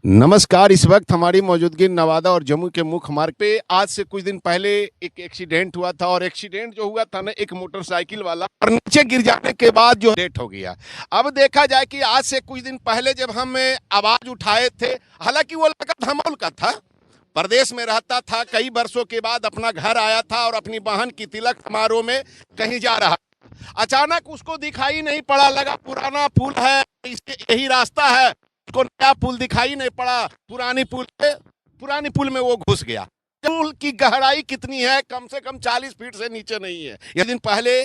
नमस्कार। इस वक्त हमारी मौजूदगी नवादा और जम्मू के मुख्य मार्ग पे आज से कुछ दिन पहले एक एक्सीडेंट हुआ था और एक्सीडेंट जो हुआ था ना एक मोटरसाइकिल वाला और नीचे गिर जाने के बाद जो डेथ हो गया। अब देखा जाए कि आज से कुछ दिन पहले जब हम आवाज उठाए थे, हालांकि वो लड़का धमौल का था, प्रदेश में रहता था, कई वर्षों के बाद अपना घर आया था और अपनी बहन की तिलक समारोह में कहीं जा रहा। अचानक उसको दिखाई नहीं पड़ा, लगा पुराना पुल है, यही रास्ता है, को नया पुल दिखाई नहीं पड़ा, पुरानी पुल में वो घुस गया। पुल की गहराई कितनी है? कम से कम 40 फीट से नीचे नहीं है। यह दिन पहले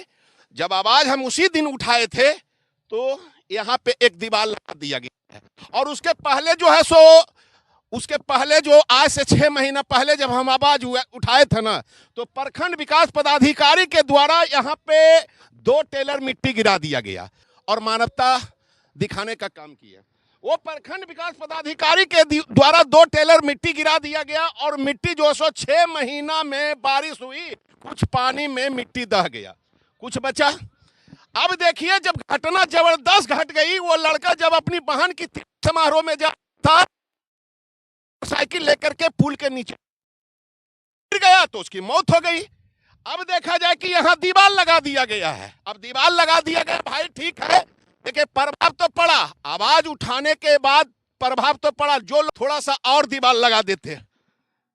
जब आवाज हम उसी दिन उठाए थे तो यहाँ पे एक दीवार लगा दिया गया है और उसके पहले जो है सो उसके पहले जो आज से 6 महीना पहले जब हम आवाज उठाए थे ना तो प्रखंड विकास पदाधिकारी के द्वारा यहाँ पे 2 टेलर मिट्टी गिरा दिया गया और मानवता दिखाने का काम किया। वो प्रखंड विकास पदाधिकारी के द्वारा 2 टेलर मिट्टी गिरा दिया गया और मिट्टी जो सो 6 महीना में बारिश हुई, कुछ पानी में मिट्टी दह गया, कुछ बचा। अब देखिए जब घटना जबरदस्त घट गई, वो लड़का जब अपनी बहन की समारोह में जा था, साइकिल लेकर के पुल के नीचे गिर गया तो उसकी मौत हो गई। अब देखा जाए कि यहाँ दीवार लगा दिया गया है। अब दीवार लगा दिया गया, भाई ठीक है, देखिए प्रभाव तो पड़ा, आवाज उठाने के बाद प्रभाव तो पड़ा। जो थोड़ा सा और दीवार लगा देते,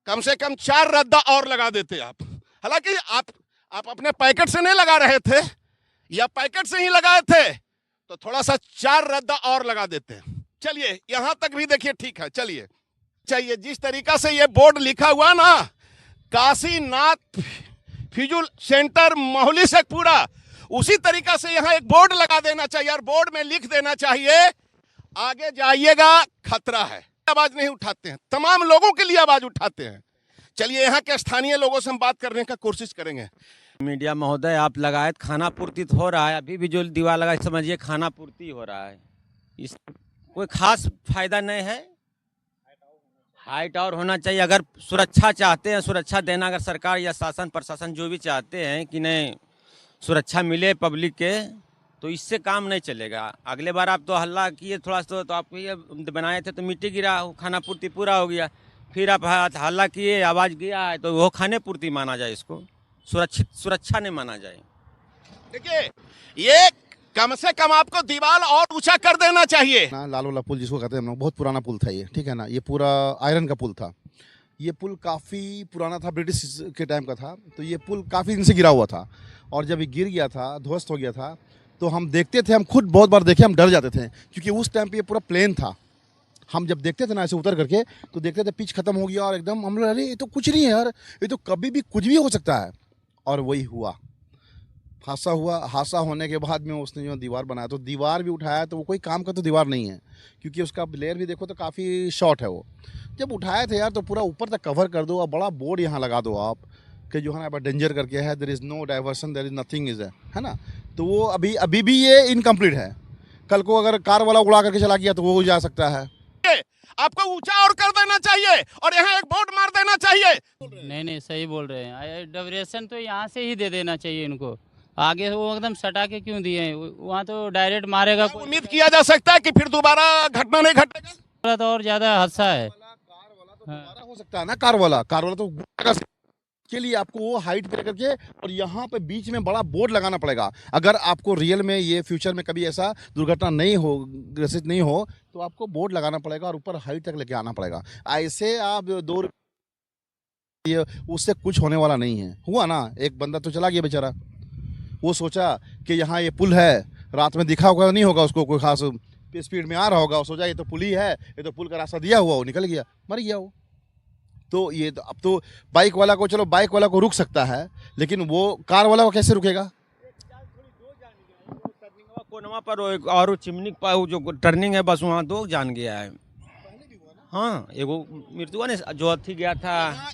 कम से कम 4 रद्दा और लगा देते आप। हालांकि आप अपने पैकेट से नहीं लगा रहे थे या पैकेट से ही लगाए थे तो थोड़ा सा 4 रद्दा और लगा देते। चलिए यहां तक भी देखिए ठीक है। चलिए चाहिए जिस तरीका से ये बोर्ड लिखा हुआ ना, काशीनाथ फिजुल सेंटर मोहली से पूरा उसी तरीका से यहाँ एक बोर्ड लगा देना चाहिए और बोर्ड में लिख देना चाहिए आगे जाइएगा खतरा है। आवाज नहीं उठाते हैं, तमाम लोगों के लिए आवाज उठाते हैं। चलिए यहाँ के स्थानीय लोगों से हम बात करने का कोशिश करेंगे। मीडिया महोदय, आप लगाए खाना पूर्ति हो रहा है, अभी भी जो दीवार लगा समझिए खाना पूर्ति हो रहा है, इस कोई खास फायदा नहीं है। हाइट और होना चाहिए। अगर सुरक्षा चाहते हैं, सुरक्षा देना अगर सरकार या शासन प्रशासन जो भी चाहते हैं कि नहीं सुरक्षा मिले पब्लिक के, तो इससे काम नहीं चलेगा। अगले बार आप तो हल्ला किए थोड़ा सा, तो आप ये बनाए थे तो मिट्टी गिरा, खाना पूर्ति पूरा हो गया। फिर आप हल्ला किए, आवाज़ गया है तो वो खाने पूर्ति माना जाए, इसको सुरक्षा नहीं माना जाए। देखिए ये कम से कम आपको दीवार और ऊंचा कर देना चाहिए ना। लाल वाला पुल जिसको कहते हैं हम लोग, बहुत पुराना पुल था ये, ठीक है ना। ये पूरा आयरन का पुल था। ये पुल काफ़ी पुराना था, ब्रिटिश के टाइम का था। तो ये पुल काफ़ी दिन से गिरा हुआ था और जब ये गिर गया था, ध्वस्त हो गया था, तो हम देखते थे, हम खुद बहुत बार देखे, हम डर जाते थे क्योंकि उस टाइम पे ये पूरा प्लेन था। हम जब देखते थे ना ऐसे उतर करके तो देखते थे पिच खत्म हो गया और एकदम हम लोग अरे ये तो कुछ नहीं है यार, ये तो कभी भी कुछ भी हो सकता है। और वही हुआ, हादसा हुआ। हादसा होने के बाद में उसने जो दीवार बनाया, तो दीवार भी उठाया तो वो कोई काम का तो दीवार नहीं है क्योंकि उसका लेयर भी देखो तो काफ़ी शॉर्ट है वो। जब उठाए थे यार तो पूरा ऊपर तक कवर कर दो और बड़ा बोर्ड यहाँ लगा दो आप कि जो है ना डेंजर करके है, there is no diversion, there is nothing is है ना। तो वो अभी भी ये इनकम्प्लीट है। कल को अगर कार वाला उड़ा करके चला गया तो वो जा सकता है। आपको ऊंचा और कर देना चाहिए और यहाँ एक बोर्ड मार देना चाहिए। नहीं सही बोल रहे हैं। डबरेशन तो यहाँ से ही दे देना चाहिए इनको, आगे वो एकदम सटा के क्यों दिए हैं? वहाँ तो डायरेक्ट मारेगा। उम्मीद किया जा सकता है कि फिर दोबारा घटना नहीं घटेगा। तो और ज्यादा हादसा है। दोबारा हो सकता है ना। कार वाला तो के लिए आपको वो हाइट पे करके और यहाँ पे बीच में बड़ा बोर्ड लगाना पड़ेगा। अगर आपको रियल में ये फ्यूचर में कभी ऐसा दुर्घटना नहीं हो, ग्रसित नहीं हो, तो आपको बोर्ड लगाना पड़ेगा और ऊपर हाइट तक लेके आना पड़ेगा। ऐसे आप ये उससे कुछ होने वाला नहीं है। हुआ ना, एक बंदा तो चला गया बेचारा, वो सोचा कि यहाँ ये पुल है, रात में दिखा होगा नहीं होगा उसको, कोई खास स्पीड में आ रहा होगा, सोचा ये तो पुल ही है, ये तो पुल का रास्ता दिया हुआ, वो निकल गया, मर गया वो। तो ये तो अब तो बाइक वाला को, चलो बाइक वाला को रुक सकता है, लेकिन वो कार वाला को कैसे रुकेगा? कोनवा पर और चिमनी पर जो टर्निंग है बस वहाँ 2 जान गया है। हाँ, एगो मृत्यु ने जो अथी गया था।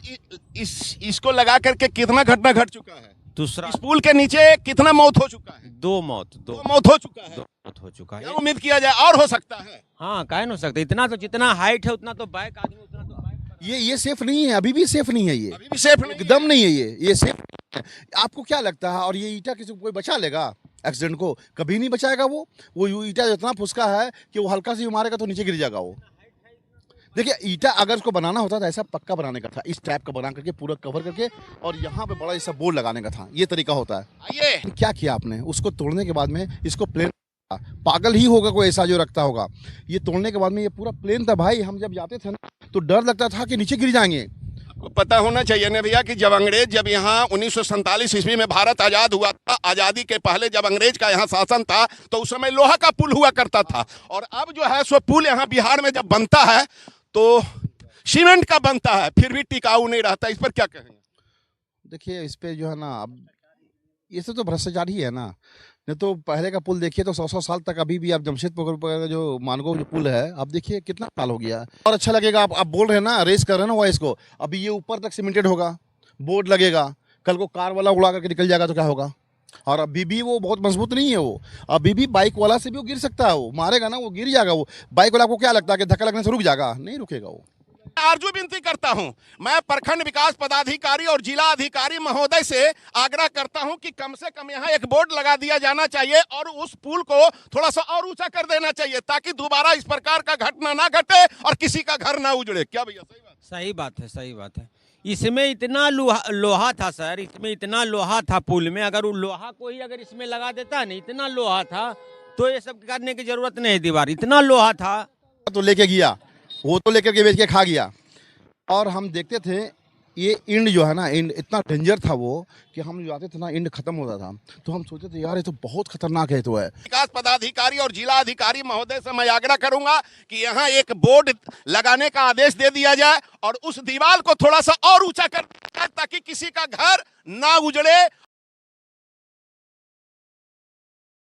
इसको लगा करके कितना घटना घट चुका है? दूसरा इस पुल के नीचे कितना मौत हो चुका है? 2 मौत हो चुका है। 2 मौत हो चुका है। उम्मीद किया जाए और हो सकता है। हाँ, काहे नहीं हो सकता। इतना तो जितना हाइट है उतना तो बाइक आदमी उतना तो ये सेफ नहीं है, अभी भी सेफ नहीं है। ये अभी भी सेफ एकदम नहीं है। ये सेफ है। आपको क्या लगता है? और ये ईटा किसी को कोई बचा लेगा एक्सीडेंट को? कभी नहीं बचाएगा वो ईटा इतना फुसका है कि वो हल्का सी मारेगा तो नीचे गिर जाएगा वो। देखिए ईटा अगर उसको बनाना होता तो ऐसा पक्का बनाने का था, इस टाइप का बना करके पूरा कवर करके, और यहाँ पे बड़ा ऐसा बोर्ड लगाने का था, ये तरीका होता है। आइए क्या किया आपने, उसको तोड़ने के बाद में इसको प्लेन, पागल ही होगा कोई ऐसा जो रखता होगा। ये तोड़ने के बाद में ये पूरा प्लेन था भाई, हम जब जाते थे ना तो डर लगता था कि नीचे गिर जाएंगे। आपको पता होना चाहिए ना भैया कि जब यहाँ 1947 ईस्वी में भारत आजाद हुआ था, आजादी के पहले जब अंग्रेज का यहाँ शासन था तो उस समय लोहा का पुल हुआ करता था, और अब जो है सो पुल यहाँ बिहार में जब बनता है तो सीमेंट का बनता है, फिर भी टिकाऊ नहीं रहता। इस पर क्या कहेंगे? देखिए इस पे जो है ना, अब ये तो भ्रष्टाचार ही है ना। नहीं तो पहले का पुल देखिए तो 100 साल तक अभी भी, आप जमशेदपुर का जो मानगो जो पुल है आप देखिए कितना साल हो गया। और अच्छा लगेगा, आप बोल रहे हैं ना, रेस कर रहे हैं ना वॉइस को, अभी ये ऊपर तक सीमेंटेड होगा, बोर्ड लगेगा, कल को कार वाला उड़ा करके निकल जाएगा तो क्या होगा। और अभी भी वो बहुत मजबूत नहीं है, वो अभी भी बाइक वाला से भी वो गिर सकता है, वो मारेगा ना वो गिर जाएगा। वो बाइक वाला को क्या लगता है कि धक्का लगने से रुक जाएगा? नहीं रुकेगा वो। आरजू विनती करता हूं, मैं प्रखंड विकास पदाधिकारी और जिला अधिकारी महोदय से आग्रह करता हूं कि कम से कम यहां एक बोर्ड लगा दिया जाना चाहिए और उस पुल को थोड़ा सा और ऊंचा कर देना चाहिए, ताकि दोबारा इस प्रकार का घटना ना घटे और किसी का घर ना उजड़े। क्या भैया सही बात? सही बात है, सही बात है। इसमें इतना लोहा था सर, इसमें इतना लोहा था पुल में, अगर वो लोहा को ही अगर इसमें लगा देता नहीं, इतना लोहा था तो ये सब करने की जरूरत नहीं है। दीवार इतना लोहा था तो लेके गया वो, तो लेकर के बेच के खा गया। और हम देखते थे ये इंड जो है ना, इंड इतना डेंजर था वो कि हम जो आते थे ना, इंड खत्म होता था तो हम सोचते थे यार ये तो बहुत खतरनाक है। तो है विकास पदाधिकारी और जिला अधिकारी महोदय से मैं आग्रह करूंगा कि यहाँ एक बोर्ड लगाने का आदेश दे दिया जाए और उस दीवार को थोड़ा सा और ऊंचा कर दिया जाए, ताकि किसी का घर ना उजड़े